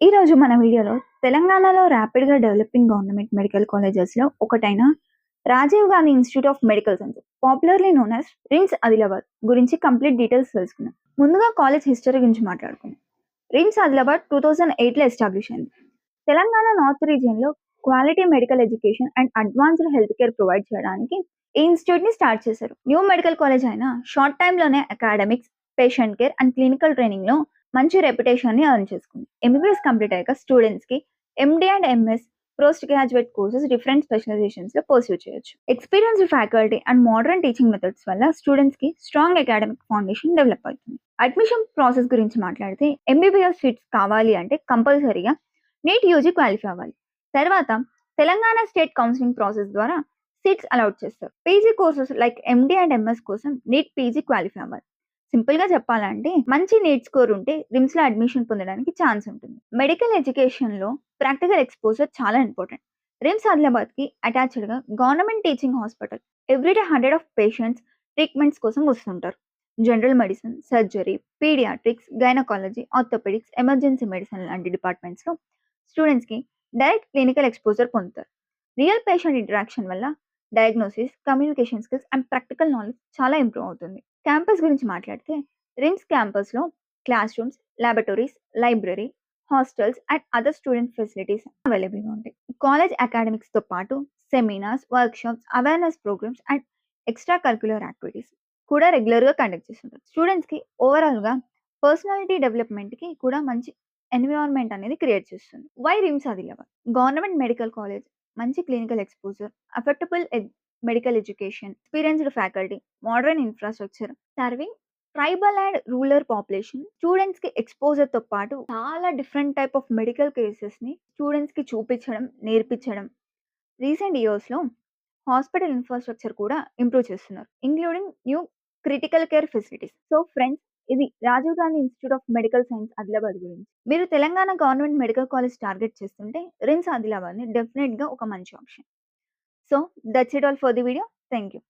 ఈరోజు మన వీడియోలో తెలంగాణలో ర్యాపిడ్‌గా డెవలపింగ్ గవర్నమెంట్ మెడికల్ కాలేజెస్‌లో ఒకటైన Rajiv Gandhi institute of medical science popularly known as RIMS Adilabad గురించి కంప్లీట్ డీటెయిల్స్ తెలుసుకుందాం. ముందుగా కాలేజ్ హిస్టరీ గురించి మాట్లాడుకుందాం. రిమ్స్ ఆదిలాబాద్ 2008లో ఎస్టాబ్లిష్ అయింది. తెలంగాణ నార్త్ రీజియన్‌లో quality medical education and advanced health care provide చేయడానికి ఈ ఇన్‌స్టిట్యూట్‌ని స్టార్ట్ చేశారు. న్యూ మెడికల్ కాలేజ్ అయినా షార్ట్ టైమ్‌లోనే academics, patient care and clinical ట్రైనింగ్‌లో మంచి రెప్యుటేషన్‌ని ఎర్న్ చేసుకుంది. ఎంబీబీఎస్ కంప్లీట్ అయ్యాక స్టూడెంట్స్‌కి MD and MS post graduate courses different స్పెషలైజేషన్స్‌లో పర్స్యూ చేయొచ్చు. Experienced faculty and modern teaching methods వల్ల స్టూడెంట్స్‌కి స్ట్రాంగ్ అకాడమిక్ ఫౌండేషన్ డెవలప్ అవుతుంది. అడ్మిషన్ ప్రాసెస్ గురించి మాట్లాడితే ఎంబీబీఎస్ సీట్స్ కావాలి అంటే కంపల్సరీగా నీట్ యూజీ క్వాలిఫై అవ్వాలి. తర్వాత తెలంగాణ స్టేట్ కౌన్సిలింగ్ ప్రాసెస్ ద్వారా సీట్స్ అలాట్ చేస్తారు. PG courses like MD and MS కోసం నీట్ పీజీ క్వాలిఫై అవ్వాలి. సింపుల్ గా చెప్పాలంటే మంచి నీట్ స్కోర్ ఉంటే రిమ్స్ లో అడ్మిషన్ పొందడానికి ఛాన్స్ ఉంటుంది. మెడికల్ ఎడ్యుకేషన్ లో ప్రాక్టికల్ ఎక్స్పోజర్ చాలా ఇంపార్టెంట్. రిమ్స్ ఆదిలాబాద్ కి అటాచ్డ్ గా government teaching hospital everyday 100 of patients treatments కోసం వస్తుంటారు. General medicine, surgery, paediatrics, gynaecology, orthopaedics, emergency medicine లాంటి డిపార్ట్మెంట్స్ లో స్టూడెంట్స్ కి డైరెక్ట్ క్లినికల్ ఎక్స్పోజర్ పొందుతారు. రియల్ పేషెంట్ ఇంటరాక్షన్ వల్ల diagnosis, communication skills and practical knowledge చాలా ఇంప్రూవ్ అవుతుంది. క్యాంపస్ గురించి మాట్లాడితే రిమ్స్ క్యాంపస్లో class rooms, laboratories, library, hostels and other student facilities అవైలబుల్గా ఉంటాయి. కాలేజ్ అకాడమిక్స్తో పాటు seminars, workshops, awareness programmes and extra curricular activities కూడా రెగ్యులర్గా కండక్ట్ చేస్తుంటారు. స్టూడెంట్స్కి ఓవరాల్గా పర్సనాలిటీ డెవలప్మెంట్కి కూడా మంచి ఎన్విరాన్మెంట్ అనేది క్రియేట్ చేస్తుంది. Why RIMS Adilabad government medical college, మంచి clinical exposure, affordable medical education, experienced faculty, modern infrastructure, serving tribal and rural population. Students కి ఎక్స్పోజర్ తో పాటు చాలా different type of medical cases ని స్టూడెంట్స్ కి చూపించడం, నేర్పించడం. రీసెంట్ ఇయర్స్ లో హాస్పిటల్ ఇన్ఫ్రాస్ట్రక్చర్ కూడా ఇంప్రూవ్ చేస్తున్నారు, including new critical care facilities. So friends, ఇది Rajiv Gandhi institute of medical science Adilabad గురించి. మీరు Telangana government medical college target చేస్తుంటే రిమ్స్ ఆదిలాబాద్ ని డెఫినెట్ గా ఒక మంచి option. So that's it all for the video. Thank you.